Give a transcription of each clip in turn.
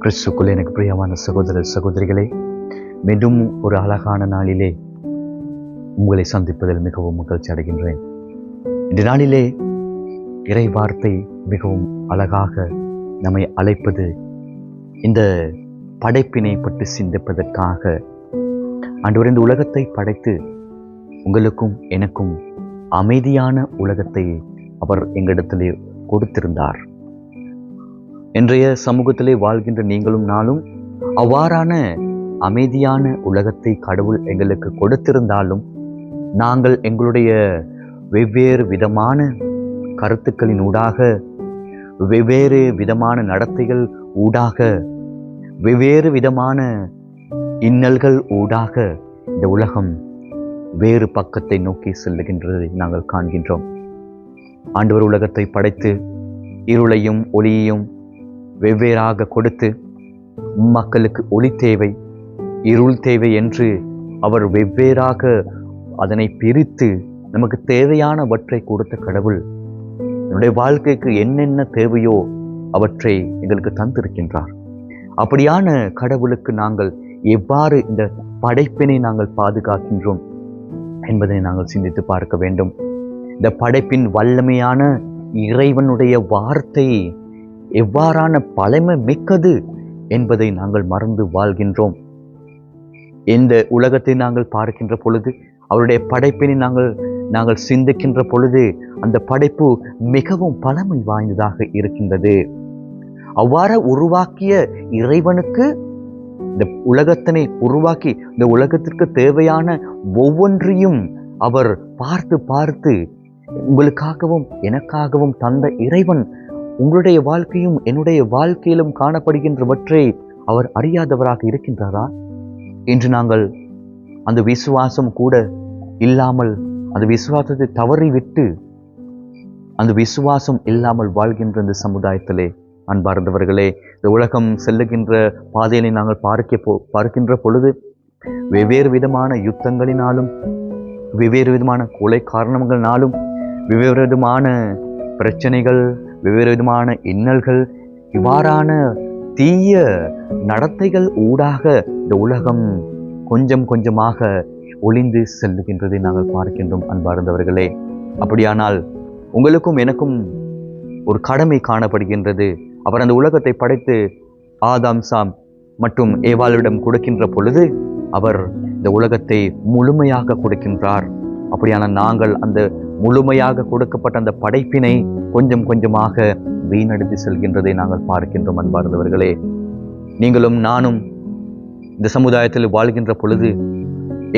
கிறிஸ்துக்குள் எனக்கு பிரியமான சகோதர சகோதரிகளே, மீண்டும் ஒரு அழகான நாளிலே உங்களை சந்திப்பதில் மிகவும் மகிழ்ச்சி அடைகின்றேன். இந்த நாளிலே இறை வார்த்தை மிகவும் அழகாக நம்மை அழைப்பது இந்த படைப்பினை பற்றி சிந்திப்பதற்காக. ஆண்டவர் இந்த உலகத்தை படைத்து உங்களுக்கும் எனக்கும் அமைதியான உலகத்தை அவர் எங்களிடத்திலே கொடுத்திருந்தார். இன்றைய சமூகத்திலே வாழ்கின்ற நீங்களும் நானும் அவ்வாறான அமைதியான உலகத்தை கடவுள் எங்களுக்கு கொடுத்திருந்தாலும், நாங்கள் எங்களுடைய வெவ்வேறு விதமான கருத்துக்களின் ஊடாக, வெவ்வேறு விதமான நடத்தைகள் ஊடாக, வெவ்வேறு விதமான இன்னல்கள் ஊடாக இந்த உலகம் வேறு பக்கத்தை நோக்கி செல்லுகின்றதை நாங்கள் காண்கின்றோம். ஆண்டவர் உலகத்தை படைத்து இருளையும் ஒளியையும் வெவ்வேறாக கொடுத்து, மக்களுக்கு ஒளி தேவை, இருள் தேவை என்று அவர் வெவ்வேறாக அதனை பிரித்து நமக்கு தேவையானவற்றை கொடுத்த கடவுள் என்னுடைய வாழ்க்கைக்கு என்னென்ன தேவையோ அவற்றை எங்களுக்கு தந்திருக்கின்றார். அப்படியான கடவுளுக்கு நாங்கள் எவ்வாறு இந்த படைப்பினை நாங்கள் பாதுகாக்கின்றோம் என்பதை நாங்கள் சிந்தித்து பார்க்க வேண்டும். இந்த படைப்பின் வல்லமையான இறைவனுடைய வார்த்தை எவ்வாறான பழமை மிக்கது என்பதை நாங்கள் மறந்து வாழ்கின்றோம். இந்த உலகத்தை நாங்கள் பார்க்கின்ற பொழுது, அவருடைய படைப்பினை நாங்கள் சிந்திக்கின்ற பொழுது, அந்த படைப்பு மிகவும் பழமை வாய்ந்ததாக இருக்கின்றது. அவ்வாறு உருவாக்கிய இறைவனுக்கு இந்த உலகத்தினை உருவாக்கி இந்த உலகத்திற்கு தேவையான ஒவ்வொன்றையும் அவர் பார்த்து பார்த்து உங்களுக்காகவும் எனக்காகவும் தந்த இறைவன் உங்களுடைய வாழ்க்கையும் என்னுடைய வாழ்க்கையிலும் காணப்படுகின்றவற்றை அவர் அறியாதவராக இருக்கின்றாரா? இன்று நாங்கள் அந்த விசுவாசம் கூட இல்லாமல், அந்த விசுவாசத்தை தவறிவிட்டு அந்த விசுவாசம் இல்லாமல் வாழ்கின்ற இந்த சமுதாயத்திலே அன்பார்ந்தவர்களே, இந்த உலகம் செல்லுகின்ற பாதையினை நாங்கள் பார்க்கின்ற பொழுது வெவ்வேறு விதமான யுத்தங்களினாலும், வெவ்வேறு விதமான கொலை காரணங்களாலும், வெவ்வேறு விதமான பிரச்சனைகள், வெவ்வேறு விதமான இன்னல்கள், இவ்வாறான தீய நடத்தைகள் ஊடாக இந்த உலகம் கொஞ்சம் கொஞ்சமாக ஒளிந்து செல்லுகின்றதை நாங்கள் பார்க்கின்றோம். அன்பார்ந்தவர்களே, அப்படியானால் உங்களுக்கும் எனக்கும் ஒரு கடமை காணப்படுகின்றது. அவர் அந்த உலகத்தை படைத்து ஆதாம் சாம் மற்றும் ஏவாளிடம் கொடுக்கின்ற பொழுது அவர் இந்த உலகத்தை முழுமையாக கொடுக்கின்றார். அப்படியான நாங்கள் அந்த முழுமையாக கொடுக்கப்பட்ட அந்த படைப்பினை கொஞ்சம் கொஞ்சமாக வீணடித்து செல்கின்றதை நாங்கள் பார்க்கின்றோம். அன்பார்ந்தவர்களே, நீங்களும் நானும் இந்த சமுதாயத்தில் வாழ்கின்ற பொழுது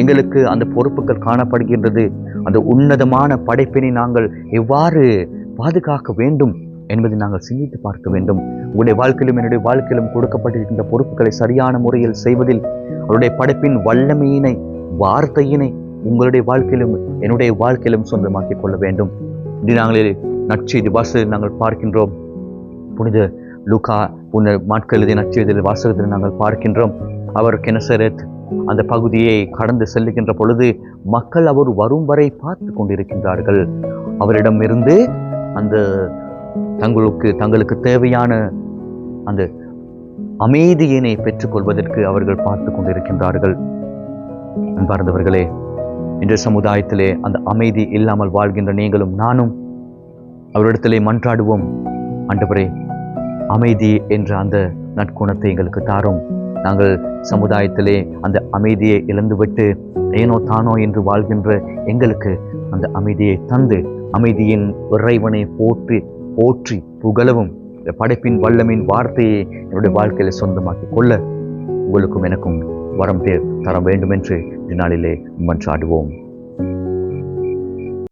எங்களுக்கு அந்த பொறுப்புகள் காணப்படுகின்றது. அந்த உன்னதமான படைப்பினை நாங்கள் எவ்வாறு பாதுகாக்க வேண்டும் என்பதை நாங்கள் சிந்தித்து பார்க்க வேண்டும். உங்களுடைய வாழ்க்கையிலும் என்னுடைய வாழ்க்கையிலும் கொடுக்கப்பட்டிருக்கின்ற பொறுப்புகளை சரியான முறையில் செய்வதில் அவருடைய படைப்பின் வல்லமையினை, வார்த்தையினை உங்களுடைய வாழ்க்கையிலும் என்னுடைய வாழ்க்கையிலும் சொந்தமாக்கிக் கொள்ள வேண்டும். இன்று நாங்களில் நற்செய்தி வாசகத்தில் நாங்கள் பார்க்கின்றோம். புனித லூக்கா மாட்கள் எழுதிய நற்செய்தி வாசகத்தில் நாங்கள் பார்க்கின்றோம். அவர் கெனசரேத் அந்த பகுதியை கடந்து செல்லுகின்ற பொழுது மக்கள் அவர் வரும் வரை பார்த்து கொண்டிருக்கின்றார்கள். அவரிடமிருந்து அந்த தங்களுக்கு தேவையான அந்த அமைதியினை பெற்றுக்கொள்வதற்கு அவர்கள் பார்த்து கொண்டிருக்கின்றார்கள். அன்பார்ந்தவர்களே, இன்றைய சமுதாயத்திலே அந்த அமைதி இல்லாமல் வாழ்கின்ற நீங்களும் நானும் அவரிடத்திலே மன்றாடுவோம். ஆண்டவரே, அமைதி என்ற அந்த நற்குணத்தை எங்களுக்கு தாரும். நாங்கள் சமுதாயத்திலே அந்த அமைதியை இழந்துவிட்டு ஏனோ தானோ என்று வாழ்கின்ற எங்களுக்கு அந்த அமைதியை தந்து, அமைதியின் இறைவனை போற்றி போற்றி புகழவும், இந்த படைப்பின் வல்லமின் வார்த்தையை என்னுடைய வாழ்க்கையில சொந்தமாக்கி கொள்ள உங்களுக்கும் எனக்கும் வரம் தர வேண்டும் என்று இந்நாளிலே மன்றாடுவோம்.